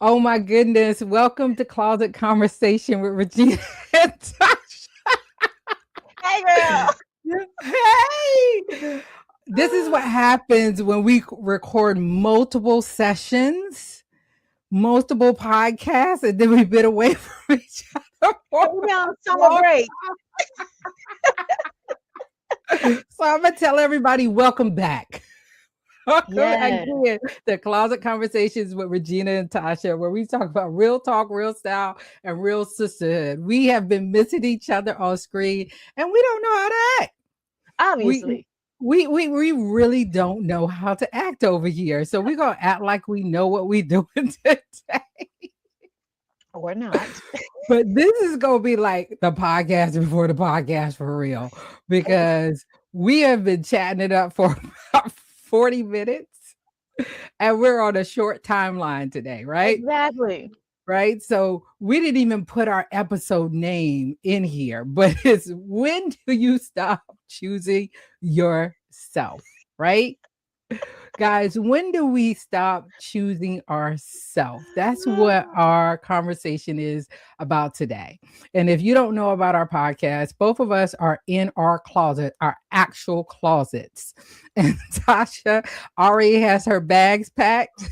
Oh my goodness. Welcome to Closet Conversation with Regina and Tasha. Hey, girl. Hey! This is what happens when we record multiple sessions, multiple podcasts, and then we've been away from each other for We on a summer long break. time. So I'm going to tell everybody welcome back. Welcome Yes. again to Closet Conversations with Regina and Tasha, where we talk about real talk, real style, and real sisterhood. We have been missing each other on screen, and we don't know how to act. We Obviously. we really don't know how to act over here. So we're gonna act like we know what we're doing today. Or not. But this is gonna be like the podcast before the podcast for real, because we have been chatting it up for about 40 minutes and we're on a short timeline today, right? Exactly. Right. So we didn't even put our episode name in here, but it's when do you stop choosing yourself? Right? Guys, when do we stop choosing ourselves? That's what our conversation is about today. And if you don't know about our podcast, both of us are in our closet, our actual closets. And Tasha already has her bags packed.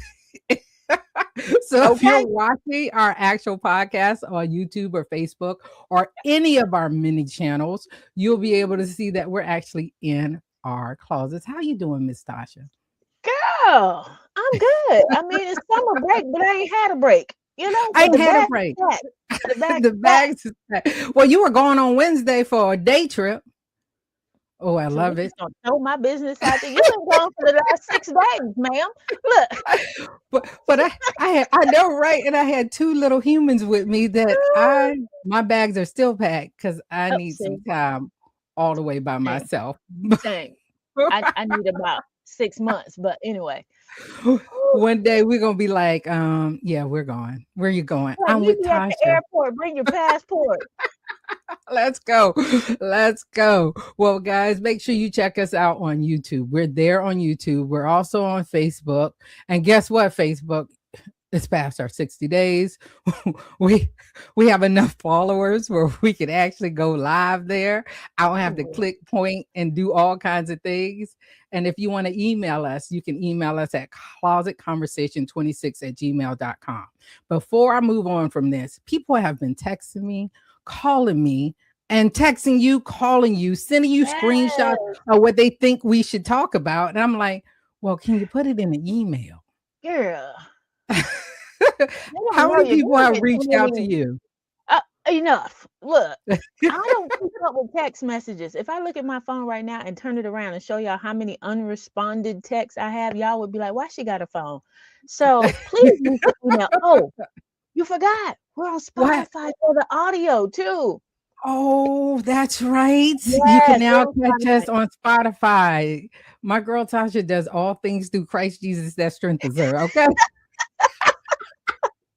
So if Okay. you're watching our actual podcast on YouTube or Facebook or any of our mini channels, you'll be able to see that we're actually in our closets. How you doing, Miss Tasha? Girl, I'm good. I mean, it's summer break, but I ain't had a break, I but ain't the had a bag break. is back. The bag The is back. bags is packed. Well, you were going on Wednesday for a day trip. Oh, I So we love it. just gonna throw my business out there. You've been gone for the last 6 days, ma'am. Look. But I know, right? And I had two little humans with me that I my bags are still packed because I Oh, need some see, time all the way by same, myself. same. I need about 6 months, but anyway. Whew. One day we're gonna be like, yeah, we're going. Where you going? Like, I'm meet with me at the Tasha. airport. Bring your passport. Let's go. Let's go. Well, guys, make sure you check us out on YouTube. We're there on YouTube. We're also on Facebook. And guess what, Facebook? It's past our 60 days. we we have enough followers where we can actually go live there. I don't have to Ooh. click, point, and do all kinds of things. And if you want to email us, you can email us at closetconversation26@gmail.com. Before I move on from this, people have been texting me, calling me, and texting you, calling you, sending you screenshots Yes, of what they think we should talk about. And I'm like, well, can you put it in an email? girl. They don't How know many you. people You have get too reached out to many. you? Enough. Look, I don't keep up with text messages. If I look at my phone right now and turn it around and show y'all how many unresponded texts I have, y'all would be like, "Why she got a phone?" So please use the email. Oh, you forgot. We're on What? Spotify for the audio too. Oh, that's right. You can Yes, we're now on catch Spotify. us on Spotify. My girl Tasha does all things through Christ Jesus that strengthens her. Okay.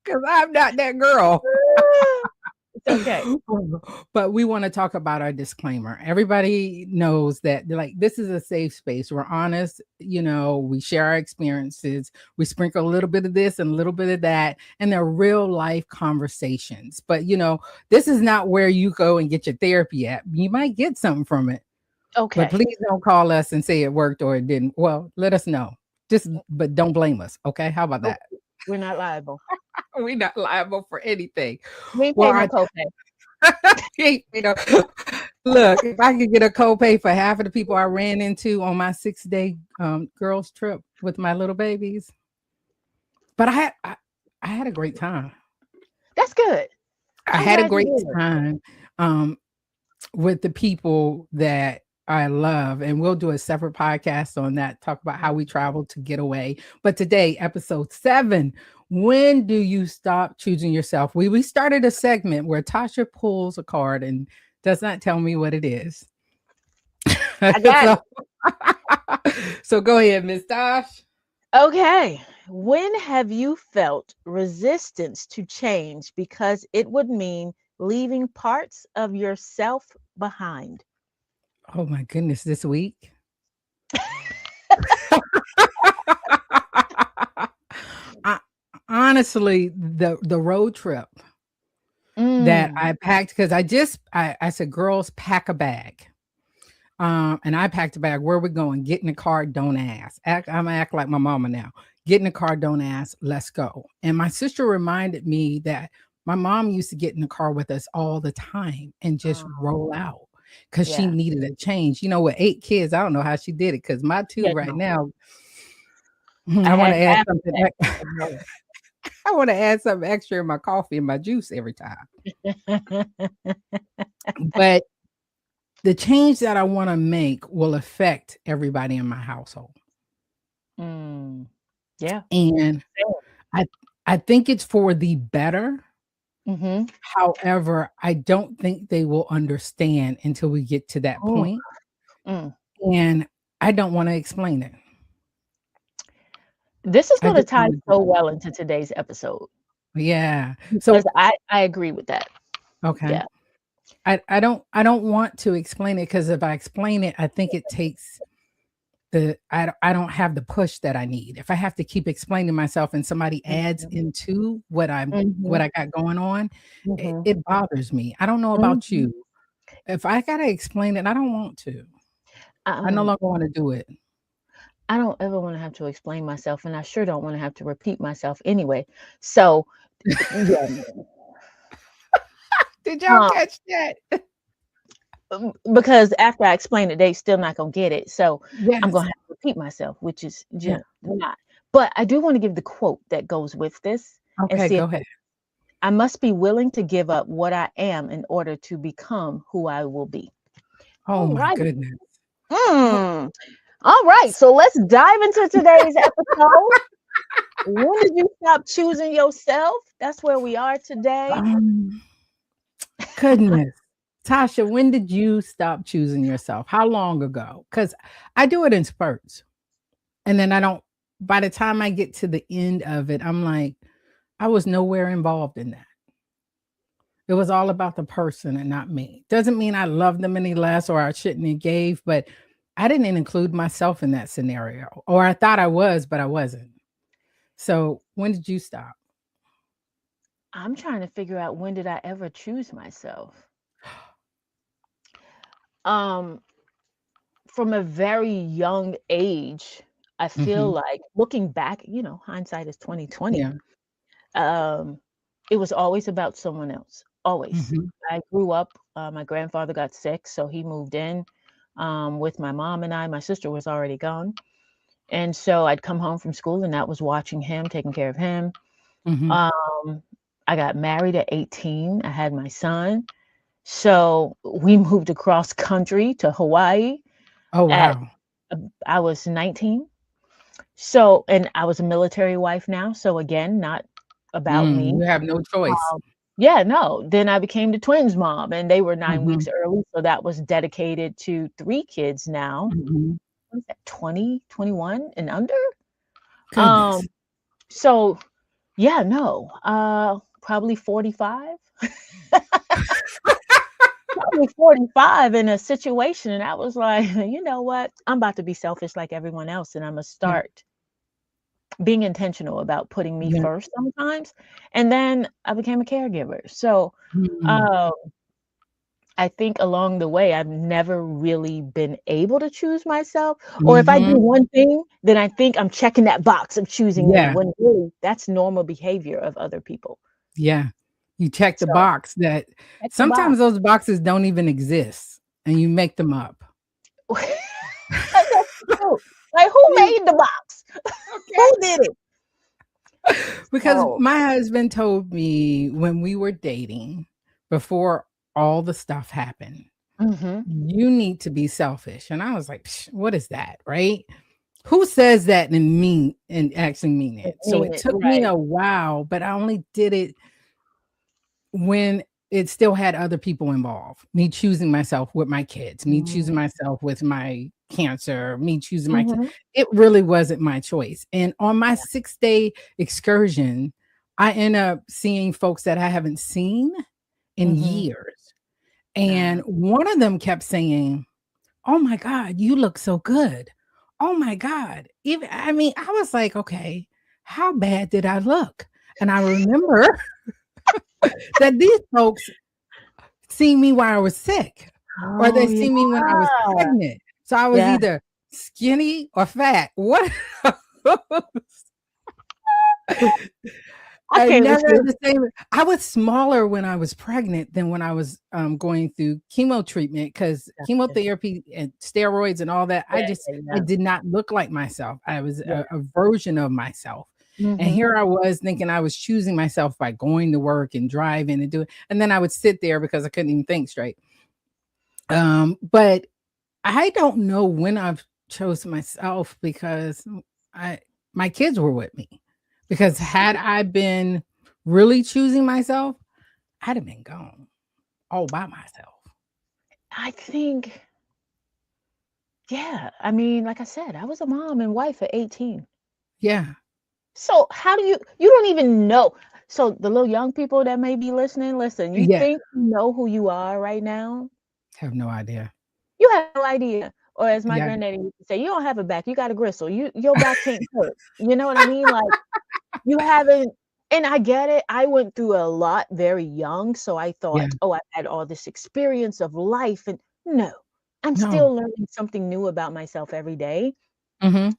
Because I'm not that girl. It's okay. But we want to talk about our disclaimer. Everybody knows that like this is a safe space. We're honest, we share our experiences. We sprinkle a little bit of this and a little bit of that, and they're real life conversations. But this is not where you go and get your therapy at. You might get something from it, but Okay. please don't call us and say it worked or it didn't. Well, let us know. Just but don't blame us. Okay. How about Oh, that? we're not liable. We're not liable for anything. We ain't Well, pay no copay. you know, look, if I could get a copay for half of the people I ran into on my 6-day girls trip with my little babies, but I had a great time. That's good. I I'm had a glad you great did. time um, with the people that I love, and we'll do a separate podcast on that. Talk about how we traveled to get away. But today, episode 7. When do you stop choosing yourself? We started a segment where Tasha pulls a card and does not tell me what it is. I got so, it. so go ahead, Miss Tosh. Okay. When have you felt resistance to change because it would mean leaving parts of yourself behind? Oh my goodness, this week. I, honestly, the road trip that Mm. I packed because I said, "Girls, pack a bag." And I packed a bag. Where we going? Get in the car. Don't ask. I'm gonna act like my mama now. Get in the car. Don't ask. Let's go. And my sister reminded me that my mom used to get in the car with us all the time and just Oh, roll out because she yeah. needed a change. With 8 kids, I don't know how she did it because my two Yeah, right no. now. I I want had to add half of something. that, but no. I want to add something extra in my coffee and my juice every time. But the change that I want to make will affect everybody in my household. Mm. Yeah. And I I think it's for the better. Mhm. However, I don't think they will understand until we get to that Oh, point, mm. and I don't wanna explain it. This is I gonna just tie wanna so well into today's episode Yeah. because So I agree with that. okay. Yeah. I don't want to explain it because if I explain it, I think it takes I don't have the push that I need. If I have to keep explaining myself and somebody adds Mhm. into what Mhm. I got going on, Mhm. it bothers me. I don't know about Mhm. you. If I gotta explain it, I don't want to. I no Um, longer wanna do it. I don't ever wanna have to explain myself, and I sure don't wanna have to repeat myself anyway. So, yeah, Did y'all um, catch that? because after I explain it, they still not gonna get it. So I'm Yes. gonna have to repeat myself, which is Yeah. not. But I do want to give the quote that goes with this and Okay, see if go ahead. I must be willing to give up what I am in order to become who I will be. Oh All my right. goodness. Oh, All right. So let's dive into today's episode. When did you stop choosing yourself? That's where we are today. um, goodness. Tasha, when did you stop choosing yourself? How long ago? Because I do it in spurts, and then I don't by the time I get to the end of it, I'm like, I was nowhere involved in that. It was all about the person and not me. Doesn't mean I love them any less or I shouldn't have gave, but I didn't include myself in that scenario. Or I thought I was, but I wasn't. So when did you stop? I'm trying to figure out when did I ever choose myself? Um, from a very young age, I feel Mhm. like looking back, hindsight is 2020. Yeah. Um, it was always about someone else. Always. Mhm. I grew up, my grandfather got sick, so he moved in with my mom and I. My sister was already gone. And so I'd come home from school and that was watching him, taking care of him. Mhm. Um, I got married at 18. I had my son. So we moved across country to Hawaii Oh, at wow. I was 19. So, and I was a military wife now. So again, not about me. You have no choice. Um, yeah, no. Then I became the twins mom, and they were 9 weeks Mhm. early. So that was dedicated to 3 kids now. Mhm. What is that, 20, 21 and under? Goodness. Um, so yeah, no. Probably 45. Probably 45 in a situation. And I was like, you know what? I'm about to be selfish like everyone else, and I'm gonna Yeah. start being intentional about putting me Yeah. first sometimes. And then I became a caregiver. So Mm. um I think along the way, I've never really been able to choose myself. Or if I do Mhm. one thing, then I think I'm checking that box of choosing me, Yeah. when really that's normal behavior of other people. Yeah. You check the So box that check the sometimes box. those boxes don't even exist and you make them up. That's true. Like, who You made the box? okay. Who did it? Because So, my husband told me when we were dating, before all the stuff happened, mhm, "You need to be selfish." And I was like, "Psh, what is that?" Right? Who says that and actually mean I it? So mean it it, took me right. a while, but I only did it when it still had other people involved. Me choosing myself with my kids, me Mm, choosing myself with my cancer, me choosing my ki mhm, it really wasn't my choice. And on my 6-day excursion, I end up seeing folks that I haven't seen in mhm. years. And Nah. one of them kept saying, "Oh my god, you look so good. Oh my god." Even I mean, I was like, "Okay, how bad did I look?" And I remember that these folks seen me while I was sick, or they Oh, yeah. see me when I was pregnant. So I was Yeah. either skinny or fat. What? I I came with never you. had the same. I was smaller when I was pregnant than when I was going through chemo treatment because Gotcha. chemotherapy and steroids and all that. Yeah, I yeah, did not look like myself. I was yeah. a version of myself. And Mhm. here I was thinking I was choosing myself by going to work and driving and doing, and then I would sit there because I couldn't even think straight. But I don't know when I've chose myself because I my kids were with me. Because had I been really choosing myself, I'd have been gone all by myself. I think, yeah, I mean, like I said, I was a mom and wife at 18. Yeah. So how do you don't even know. So the little young people that may be listening, listen, you Yeah. think you know who you are right now? Have no idea. You have no idea. Or as my Yeah. granddaddy used to say, you don't have a back, you got a gristle. Your back can't hurt. You know what I mean? Like you haven't, and I get it. I went through a lot very young, so I Yeah. thought, "Oh, I've had all this experience of life," and no, I'm No. still learning something new about myself every day. Mhm.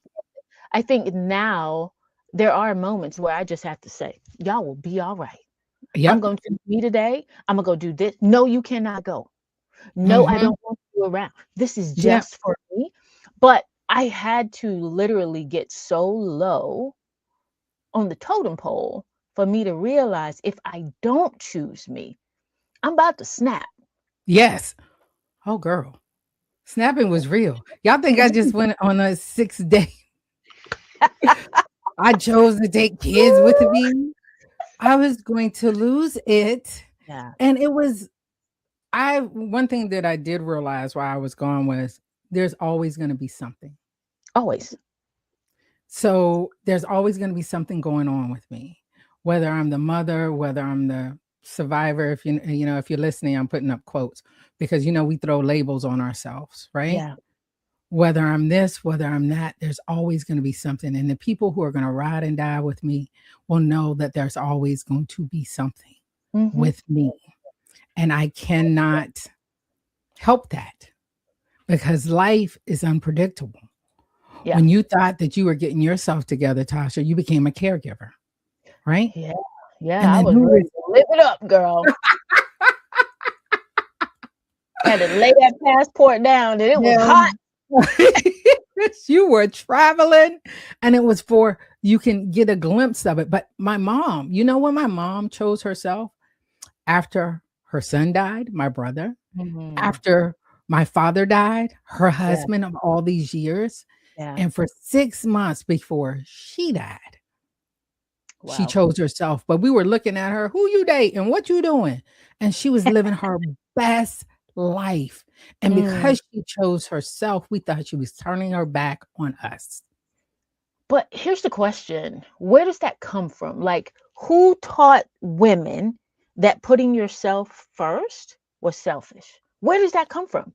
I think now there are moments where I just have to say, "Y'all will be all right. I'm Yep. going to me today. Imma go do this. No, you cannot go. No, I Mhm. don't want you around. This is Yep. just for me." But I had to literally get so low on the totem pole for me to realize if I don't choose me, I'm about to snap. Yes. Oh, girl. Snapping was real. Y'all think I just went on a 6 day? I chose to take kids with me. I was going to lose it. Yeah, And it was I one thing that I did realize while I was gone was there's always gonna be something. always. So, there's always gonna be something going on with me, whether I'm the mother, whether I'm the survivor, if if you're listening, I'm putting up quotes because, we throw labels on ourselves, right? Yeah. Whether I'm this, whether I'm that, there's always gonna be something, and the people who are gonna ride and die with me will know that there's always going to be something Mhm. with me, and I cannot help that because life is unpredictable. Yeah. When you thought that you were getting yourself together, Tasha, you became a caregiver, right? Yeah. Yeah, And I then was who ready was to live it up, girl. Had to lay that passport down, and it was yeah. hot. You were traveling and it was for you can get a glimpse of it. But my mom, when my mom chose herself after her son died, my brother, Mhm. after my father died, her Yeah, husband of all these years, yeah. and for 6 months before she died, she Wow. chose herself, but we were looking at her, "Who you dating? What you doing?" And she was living her best life, and Mm. because she chose herself, we thought she was turning her back on us. But here's the question, where does that come from? Like, who taught women that putting yourself first was selfish? Where does that come from?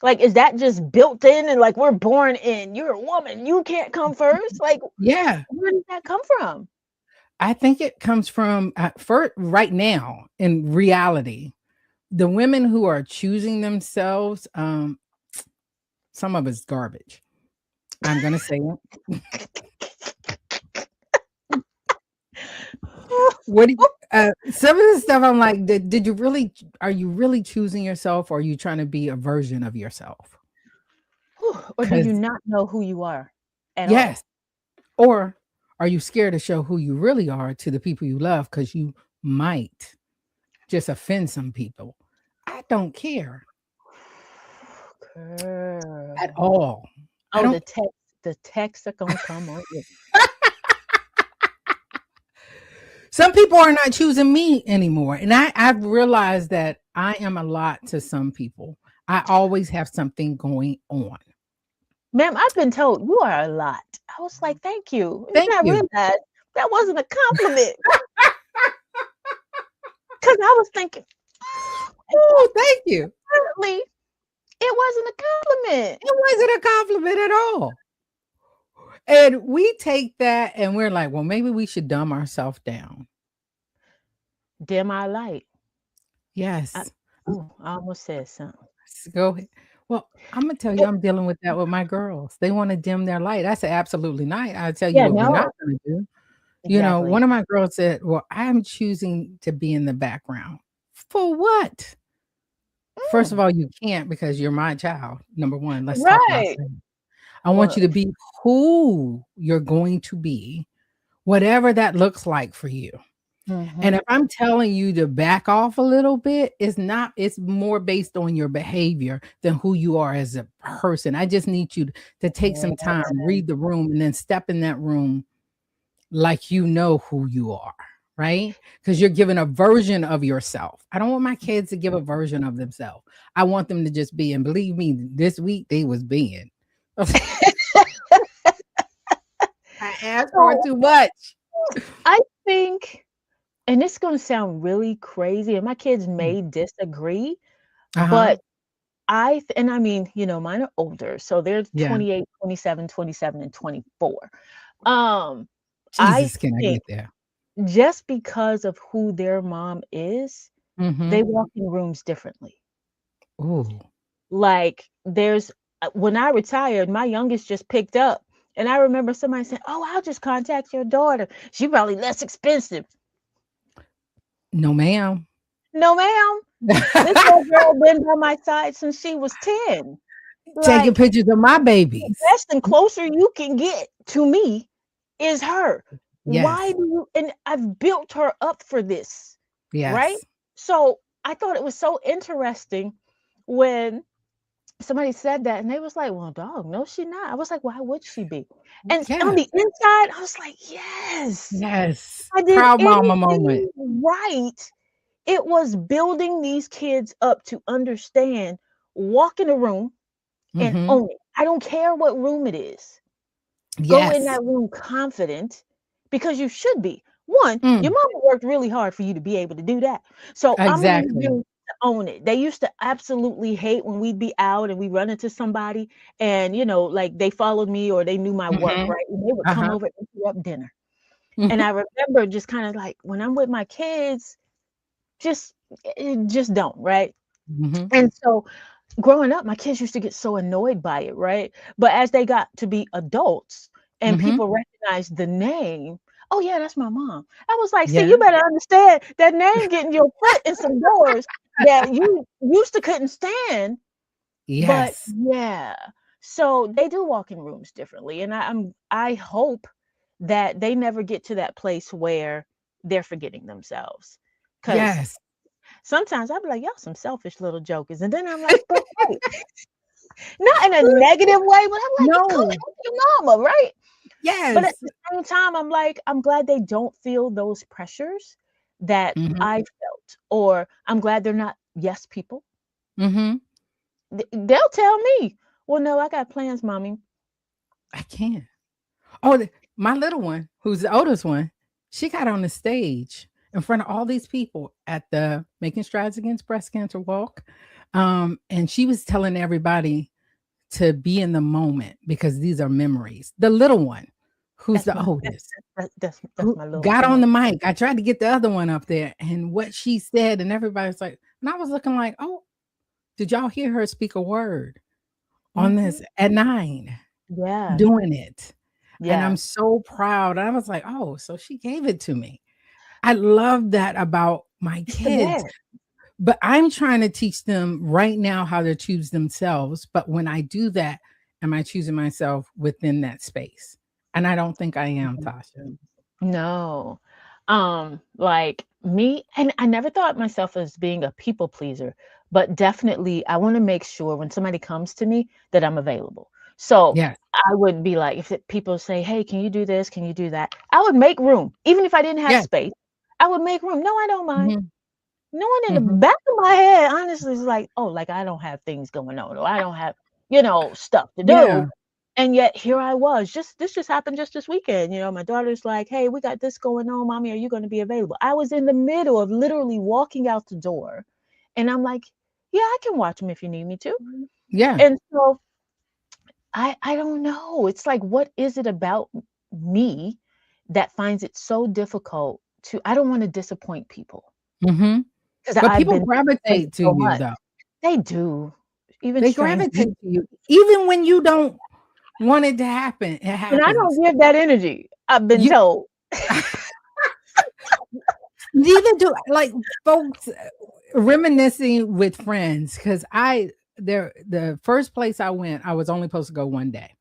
Like, is that just built in and like we're born in? You're a woman, you can't come first? Like, Yeah, where does that come from? I think it comes from, for right now, in reality, the women who are choosing themselves, some of it's garbage. I'm gonna say it. What do you some of the stuff I'm like, did you really are you really choosing yourself or are you trying to be a version of yourself? Or do you Because not know who you are at yes, all? or are you scared to show who you really are to the people you love because you might just offend some people? I don't care at Girl. all. I Oh, don't the texts are gonna come on you. some people are not choosing me anymore. And I've realized that I am a lot to some people. I always have something going on. Ma'am, I've been told you are a lot. I was like, thank you. And Thank then I you. realized that wasn't a compliment because I was thinking, Oh, thank you. apparently it wasn't a compliment. It wasn't a compliment at all. And we take that and we're like, well, maybe we should dumb ourselves down. Dim our light. I, Yes. ooh, I almost said something. Go ahead. Well, I'm gonna tell you, It- I'm dealing with that with my girls. They want to dim their light. I say, absolutely not. I'll tell you yeah, what we're not no, gonna do. exactly. One of my girls said, well, I'm choosing to be in the background. For what? First of Mm, all, you can't because you're my child. Number one, let's talk about right. that. I want Well, you to be who you're going to be, whatever that looks like for you. And hmm if I'm telling you to back off a little bit, it's not, it's more based on your behavior than who you are as a person. I just need you to take some yeah. time, read the room, and then step in that room like you know who you are, right? Because you're giving a version of yourself. I don't want my kids to give a version of themselves. I want them to just be, and believe me, this week they was being. I asked for So too much. I think, and it's going to sound really crazy, and my kids Mm. may disagree, Uh-huh. but and I mean, mine are older, so they're Yeah. 28, 27, 27, and 24. Um, I Jesus, can I think get there? just because of who their mom is, they Mhm. walk in rooms differently. Ooh. Like when I retired, my youngest just picked up, and I remember somebody saying, "Oh, I'll just contact your daughter. She probably less expensive." No, ma'am. No, ma'am. This little girl been by my side since she was 10. Taking Like, pictures of my the babies. best and closer you can get to me is her. Why Yes. do you and I've built her up for this, right? Yes. So I thought it was so interesting when somebody said that and they was like, well, dog, no, she not. I was like, why would she be? And on Yes. the inside, I was like, yes, Yes. I did Proud mama moment. anything right. It was building these kids up to understand, walk in a room and Mhm. own it. I don't care what room it is. Go in Yes. that room confident because you should be. One, your Mm. mama worked really hard for you to be able to do that. So I'm gonna need Exactly. you to own it. They used to absolutely hate when we'd be out and we run into somebody and like they followed me or they knew my work, Mhm. right? And they would come Uh-huh. over and interrupt dinner. And Mhm. I remember just kind of like when I'm with my kids, just just don't, right? Mhm. And so growing up, my kids used to get so annoyed by it, right? But as they got to be adults and Mhm. people recognized the name, oh yeah, that's my mom. I was like, see, Yeah. you better understand that name getting your foot in some doors that you used to couldn't stand. But Yes. yeah, so they do walk in rooms differently, and I hope that they never get to that place where they're forgetting themselves. Because Yes. sometimes I'll be like, y'all some selfish little jokers. And then I'm like, but wait, not in a negative way, but I'm like, come No. help your mama, right? But at Yes. the same time, I'm like, I'm glad they don't feel those pressures that Mhm. I felt, or I'm glad they're not yes people. Mhm. They'll tell me, well, no, I got plans, mommy. I can't. Oh, my little one, who's the oldest one, she got on the stage in front of all these people at the Making Strides Against Breast Cancer walk. And she was telling everybody to be in the moment because these are memories. The little one, who's That's the my oldest, that's who my little got on twin. the mic. I tried to get the other one up there, and what she said, and everybody's like, and I was looking like, oh, did y'all hear her speak a word on Hmm. this at 9 Yeah, doing it? And yeah. I'm so proud. I was like, "Oh, so she gave it to me." I love that about my It's the kids, best. but I'm trying to teach them right now how to choose themselves, but when I do that, am I choosing myself within that space? And I don't think I am, Tasha. Mhm. No. Like me, and I never thought myself as being a people pleaser, but definitely I want to make sure when somebody comes to me that I'm available. So Yes. I would be like, if people say, hey, can you do this? Can you do that? I would make room. Even if I didn't have Yes. space, I would make room. No, I don't mind. Mhm. No one in the Mhm. back of my head, honestly, is like, oh, like I don't have things going on, or I don't have, stuff to do. Yeah. And yet here I was. This just happened just this weekend. My daughter's like, hey, we got this going on, mommy. Are you going to be available? I was in the middle of literally walking out the door. And I'm like, yeah, I can watch them if you need me to. Yeah. And so I don't know. It's like, what is it about me that finds it so difficult to I don't want to disappoint people Hmm. because But I've people been disappointed gravitate to so you much. though. They do, even They strangers. gravitate to you. Even when you don't want it to happen, it And I happens. don't give that energy, I've been You told. neither do like folks reminiscing with friends because the first place I went, I was only supposed to go one day.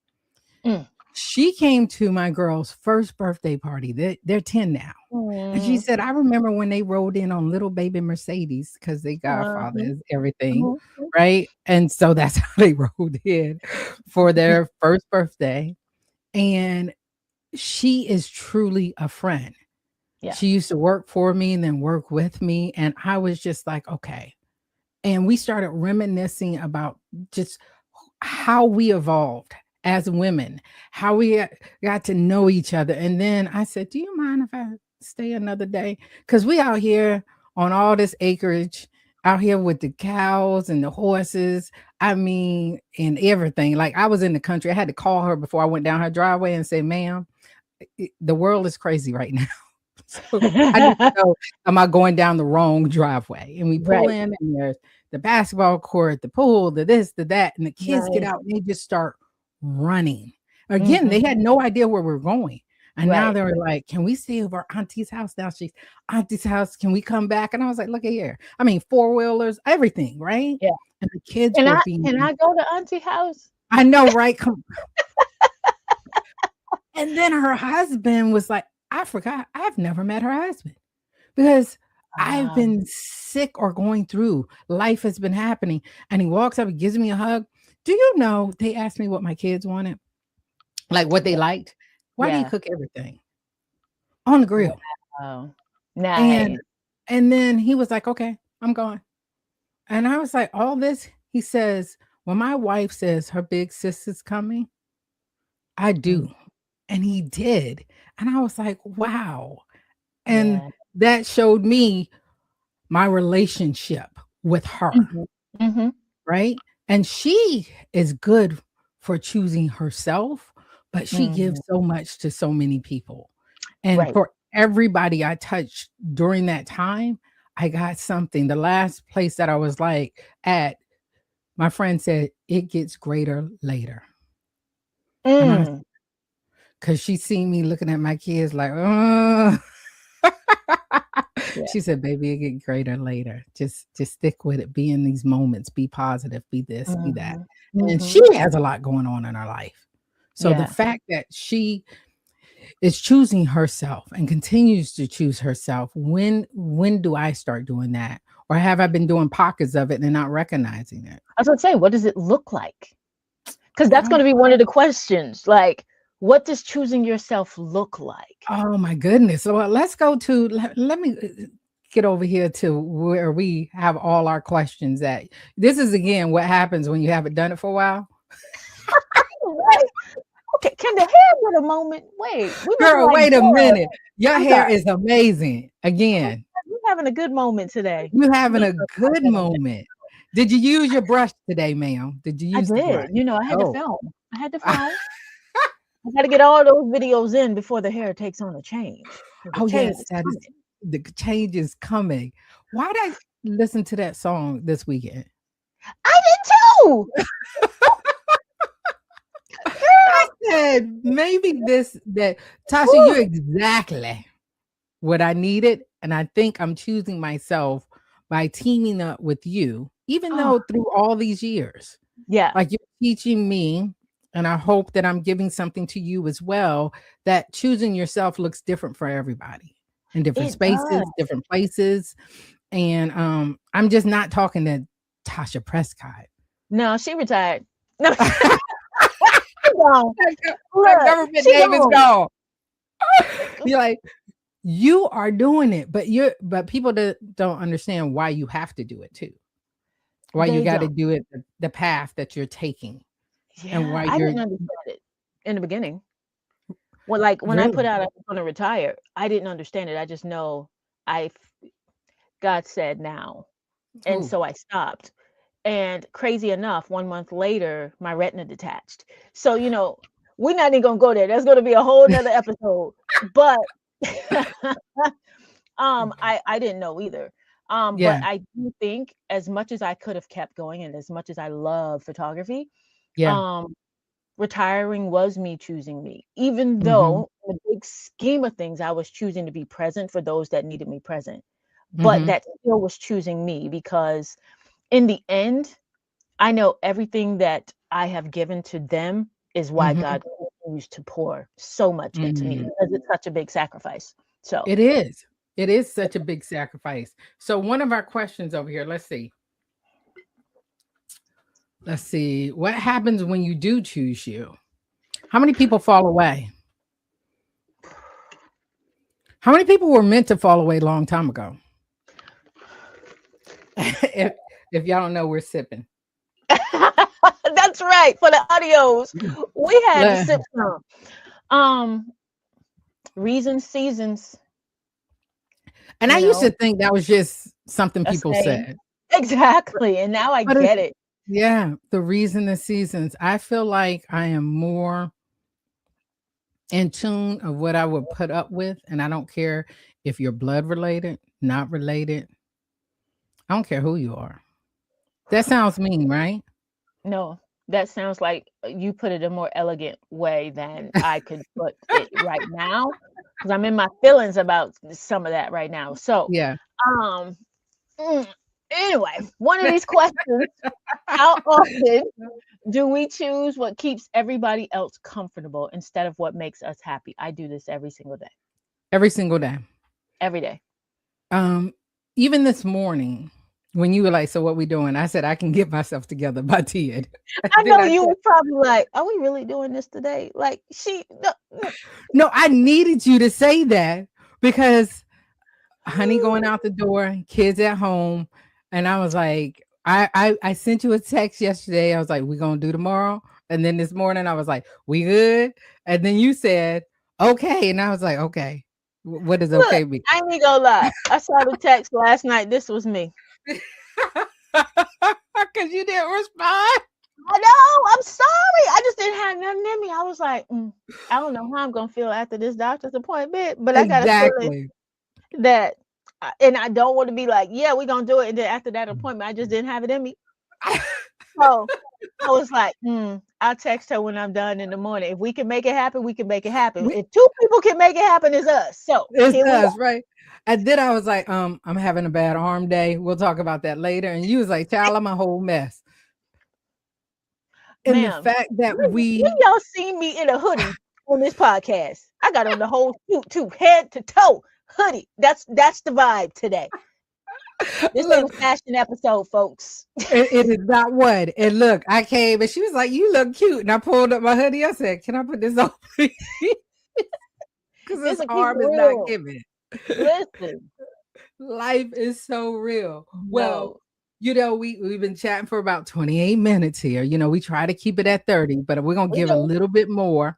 Mm. She came to my girl's first birthday party. They're 10 now. And she Mm. said, I remember when they rode in on little baby Mercedes because they godfather Uh-huh. is everything, Mhm. right? And so that's how they rode in for their first birthday. And she is truly a friend. Yeah. She used to work for me and then work with me. And I was just like, okay. And we started reminiscing about just how we evolved as women, how we got to know each other. And then I said, do you mind if I stay another day? Because we out here on all this acreage, out here with the cows and the horses. I mean, and everything. Like I was in the country. I had to call her before I went down her driveway and say, ma'am, the world is crazy right now. So I need to know, am I going down the wrong driveway? And we pull Right. in, and there's the basketball court, the pool, the this, the that, and the kids get Right. out and they just start running. Again, Mhm. they had no idea where we're going. And now Right. they're like, can we stay over auntie's house? Now she's auntie's house. Can we come back? And I was like, look at here. I mean, four-wheelers, everything, right? Yeah. And the kids Can were I being, can I go to auntie house? I know, right? And then her husband was like, I forgot. I've never met her husband. Because I've Um, been sick or going through. Life has been happening. And he walks up and gives me a hug. Do you know they asked me what my kids wanted? Like what they liked? Why do you yeah. cook everything on the grill? Wow. And Nice. and then he was like, okay, I'm going. And I was like, all this, he says, when my wife says her big sister's coming, I Mm. do. And he did. And I was like, wow. And Yeah. that showed me my relationship with her. Mhm. Mhm. Right? And she is good for choosing herself, but she gives Mhm. so much to so many people. And Right. for everybody I touched during that time, I got something. The last place that I was like at, my friend said, it gets greater later. And I, Mm. because she seen me looking at my kids like, Yeah. she said, baby, it get greater later. Just stick with it. Be in these moments. Be positive. Be this, be that. Mhm. And she Mhm. has a lot going on in her life. So the Yeah. fact that she is choosing herself and continues to choose herself, when do I start doing that? Or have I been doing pockets of it and not recognizing it? I was gonna say, what does it look like? Because I that's don't gonna be one of the questions. Like, what does choosing yourself look like? Oh my goodness. So let's go to let me get over here to where we have all our questions at. This is again what happens when you haven't done it for a while. Right. Okay. Can the hair get a moment? Wait, we looking Girl, like wait a Dora. minute. Your I'm hair sorry. is amazing. I'm Again, sorry. We're having a good moment today. you We having ain't a talking about good that on that. moment. Did you use your brush today, ma'am? Did you I use the brush? did. I had to Oh. film. I had to film. I gotta get all those videos in before the hair takes on a change. 'Cause the Oh change yes, is that is coming. the change is coming. Why did I listen to that song this weekend? I did too. I Girl. said, maybe this that Tasha, Woo. you're exactly what I needed. And I think I'm choosing myself by teaming up with you, even Oh, though through all these years, yeah, like you're teaching me, and I hope that I'm giving something to you as well, that choosing yourself looks different for everybody in different it does. spaces, different places. And I'm just not talking to Tasha Prescott. No, she retired. No, she that, gone. that Look, government she name is gone. gone. You're like, you are doing it, but people don't understand why you have to do it too. Why you They got to don't. do it the path that you're taking and Yeah, why I you're didn't understand it in the beginning. Well, like when I put really out I was gonna retire, I didn't understand it. I just know I God said now. And oh so I stopped. And crazy enough, 1 month later, my retina detached. So, we're not even gonna go there. That's gonna be a whole nother episode. But I didn't know either. But Yeah. I do think as much as I could have kept going and as much as I love photography, Yeah. um, retiring was me choosing me. Even Mhm. though in the big scheme of things, I was choosing to be present for those that needed me present. But Mhm. that still was choosing me because in the end, I know everything that I have given to them is why Mhm. God continues to pour so much into me Mm. because it's such a big sacrifice. So, It is. It is such a big sacrifice. So one of our questions over here, let's see. Let's see. What happens when you do choose you? How many people fall away? How many people were meant to fall away a long time ago? if if y'all don't know, we're sipping. that's right. For the audios, we had to Le- sip some. Um, reasons, seasons, And I you used to know, think that was just something a people saying. said. Exactly. And now I But it's get it. yeah, the reason the seasons. I feel like I am more in tune of what I would put up with, and I don't care if you're blood related, not related. I don't care who you are. That sounds mean, right? No, that sounds like you put it a more elegant way than I could put it right now because I'm in my feelings about some of that right now. So, Yeah. um, mm, anyway, one of these questions: how often do we choose what keeps everybody else comfortable instead of what makes us happy? I do this every single day, Every single day. every day. Um, Even this morning when you were like, "So what we doing?" I said, "I can get myself together by 10." I Then know I you said, were probably like, "Are we really doing this today?" Like she, no, "No, I needed you to say that because honey going out the door, kids at home, and I was like, I sent you a text yesterday. I was like, we gonna do tomorrow, and then this morning I was like, we good, and then you said okay, and I was like, okay, what does look, okay mean? I ain't gonna lie. I saw the text last night. This was me. Because you didn't respond. I know. I'm sorry. I just didn't have nothing in me. I was like, I don't know how I'm gonna feel after this doctor's appointment, but I got a feeling Exactly. that, and I don't want to be like, yeah, we're gonna do it. And then after that appointment, I just didn't have it in me. So I was like, I'll text her when I'm done in the morning. If we can make it happen, we can make it happen. We, If two people can make it happen, it's us. So it's here we us, are. right? And then I was like, I'm having a bad arm day. We'll talk about that later. And you was like, child, I'm a whole mess. And the Ma'am, fact that when we y'all see me in a hoodie on this podcast, I got on the whole suit too, head to toe hoodie. That's the vibe today. This ain't look, a fashion episode, folks. it is not one. And look, I came and she was like, "You look cute." And I pulled up my hoodie. I said, "Can I put this on?" Because This this will keep it arm is not real. giving. Listen, Life is so real. Well, no, we've been chatting for about 28 minutes here. We try to keep it at 30, but we're gonna we give a do. little bit more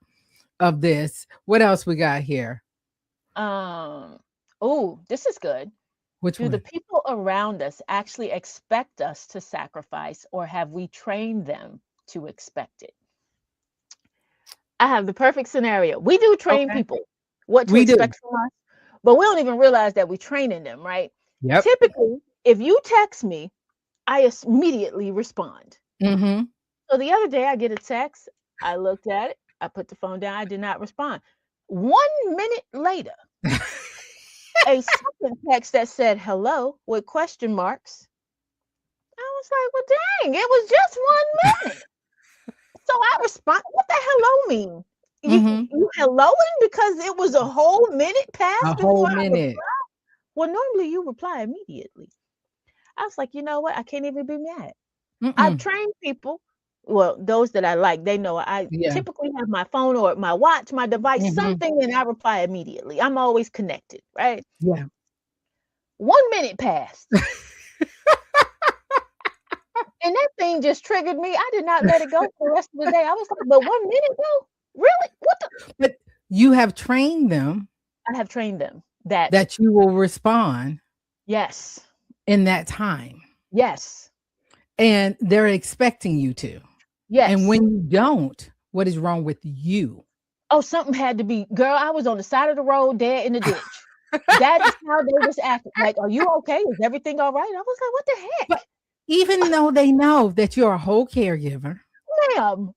of this. What else we got here? Um, oh, this is good. Which Do the one? people around us actually expect us to sacrifice, or have we trained them to expect it? I have the perfect scenario. We do train Okay. people what to We do. expect from us, but we don't even realize that we're training them, right? Yep. Typically, if you text me, immediately respond. Mm-hmm. So the other day, I get a text. I looked at it. I put the phone down. I did not respond. 1 minute later, a second text that said hello with question marks. I was like, well, dang, it was just 1 minute. So I respond, what the hello mean? Mm-hmm. You helloing because it was a whole minute A passed whole before I minute. replied? Well, normally you reply immediately. I was like, you know what? I can't even be mad. I've Mm-mm. trained people. Well, those that I like, they know I Yeah. typically have my phone or my watch, my device, Mm-hmm. something, and I reply immediately. I'm always connected, right? Yeah. 1 minute passed. And that thing just triggered me. I did not let it go for the rest of the day. I was like, but 1 minute though? Really? What the? But you have trained them I have trained them that that you will respond yes, in that time. yes. and they're expecting you to. And Yes. when you don't, what is wrong with you? Oh, something had to be. Girl, I was on the side of the road, dead in the ditch. That is how they was acting. Like, are you okay? Is everything all right? I was like, what the But heck? even though they know that you're a whole caregiver, Ma'am,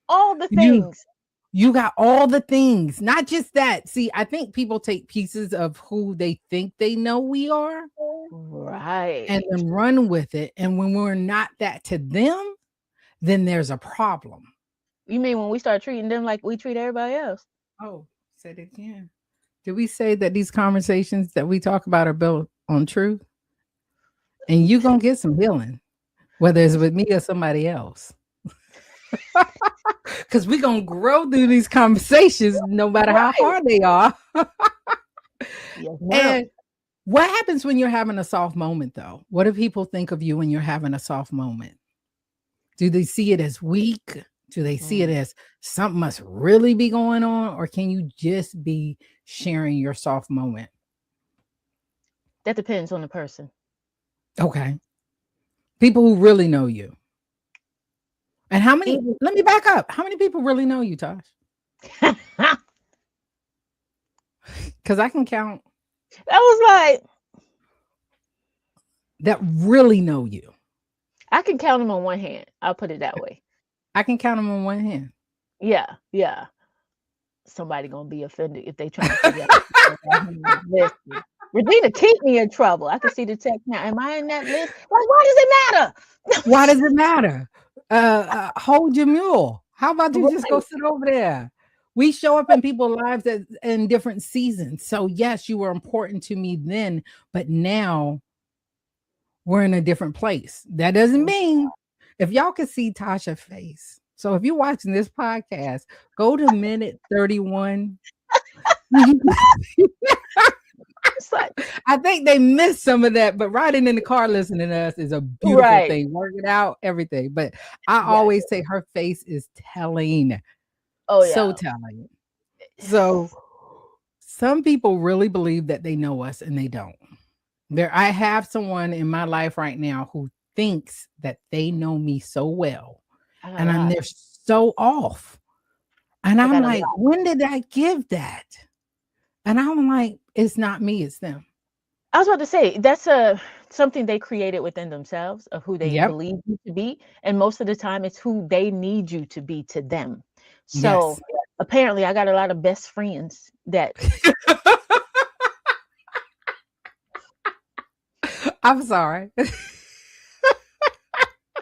all the you things. you got all the things, not just that. See, I think people take pieces of who they think they know we are and Right. then run with it. And when we're not that to them, then there's a problem. You mean when we start treating them like we treat everybody else? Oh, said it again. Did we say that these conversations that we talk about are built on truth? And you're gonna get some healing, whether it's with me or somebody else. Because we're gonna grow through these conversations no matter how Right. hard they are. Yes, ma'am. And what happens when you're having a soft moment, though? What do people think of you when you're having a soft moment? Do they see it as weak? Do they see it Mm, as something must really be going on? Or can you just be sharing your soft moment? that depends on the person. Okay. People who really know you. And how many, Even let me back up. How many people really know you, Tosh? I Because I can count was like, that really know you. I can count them on one hand. I'll put it that way. I can count them on one hand. Yeah, yeah. Somebody gonna be offended if they trying to figure out listen. Regina, keep me in trouble. I can see the text now. Am I in that list? Like, why does it matter? Why does it matter? Hold your mule. How about you just go Right. sit over there? We show up in people's lives in different seasons. So yes, you were important to me then, but now we're in a different place. That doesn't mean if y'all can see Tasha's face. So if you're watching this podcast, go to minute 31. It's like, I think they missed some of that, but riding in the car listening to us is a beautiful right. thing. Working out, everything. But I Yes. always say her face is telling, Oh so yeah. telling. So some people really believe that they know us and they don't. I have someone in my life right now who thinks that they know me so well, I got a and lot. they're so off. And I I'm got a like, lot. when did I give that? And I'm like, it's not me, it's them. I was about to say that's a something they created within themselves of who they Yep. believe you to be, and most of the time it's who they need you to be to them. So Yes. apparently, I got a lot of best friends that I'm sorry.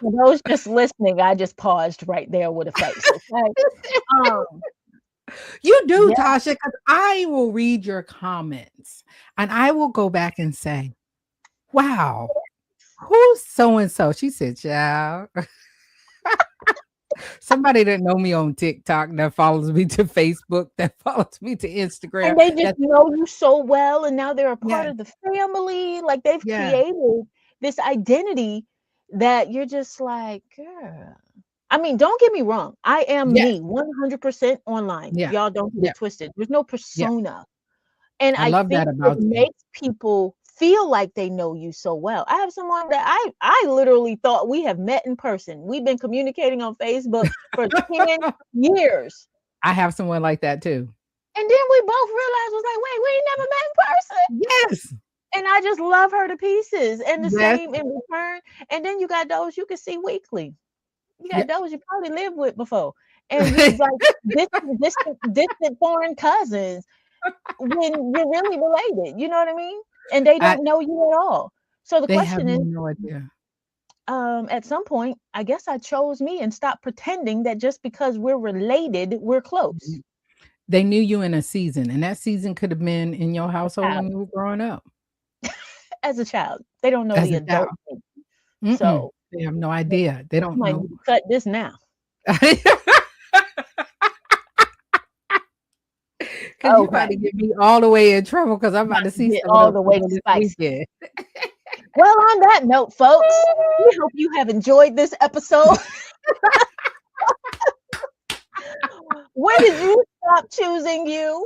for those just listening, I just paused right there with a face. Okay. Um. You do, Yeah. Tasha, because I will read your comments and I will go back and say, wow, who's so and so? She said, child. Somebody that know me on TikTok that follows me to Facebook, that follows me to Instagram. And they just That know you so well, and now they're a part yes, of the family. Like they've yes, created this identity that you're just like, girl. I mean, don't get me wrong. I am yes, me 100% online. yeah, Y'all don't get yeah, it twisted. There's no yeah. persona. And I I love that think it about you. makes people feel like they know you so well. I have someone that I literally thought we have met in person. We've been communicating on Facebook for 10 years. I have someone like that too. And then we both realized was like, wait, we ain't never met in person. Yes, And I just love her to pieces. And the yes, same in return. And then you got those you can see weekly. You yeah. got those you probably lived with before. And you like distant foreign cousins when you're really related. You know what I mean? And they I, don't know you at all. So the they have question is, no idea. at some point, I guess I chose me and stopped pretending that just because we're related, we're close. They knew you in a season, and that season could have been in your household Child, when you were growing up as a child, they don't know as the a child. adult me. Mm-mm. So They have no you idea. They don't might know. need to cut this now. Because you about Okay. to get me all the way in trouble because I'm about About to to see get some of all those the way people this spicy. weekend. Well, on that note, folks, we hope you have enjoyed this episode. When did you stop choosing you?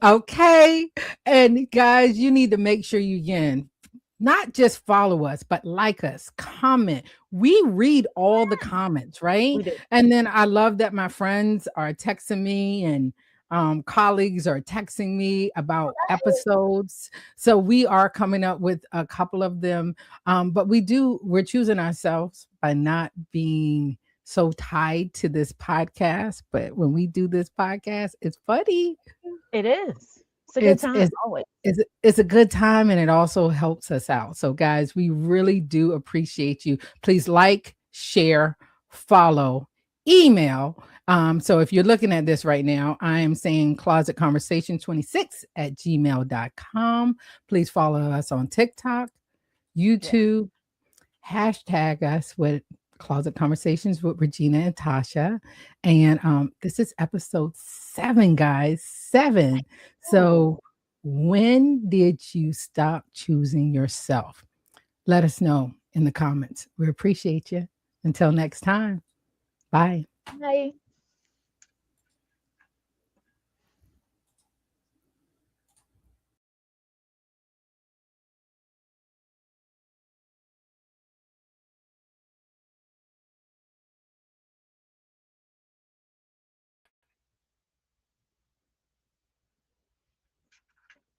Okay. And guys, you need to make sure you again Not just follow us, but like us, comment. We read all the comments, right? We do. And then I love that my friends are texting me and colleagues are texting me about episodes. So we are coming up with a couple of them. But we're choosing ourselves by not being so tied to this podcast. But when we do this podcast, it's funny. It is. It's a good It's time it's always. it's a good time and it also helps us out. So guys, we really do appreciate you. Please like, share, follow, email. So if you're looking at this right now, I am saying closet conversation 26 at gmail.com. Please follow us on TikTok, Yeah. YouTube, hashtag us with Closet Conversations with Regina and Tasha. And this is episode 7, guys. 7. Oh, So when did you stop choosing yourself? Let us know in the comments. We appreciate you. Until next time. Bye. hi.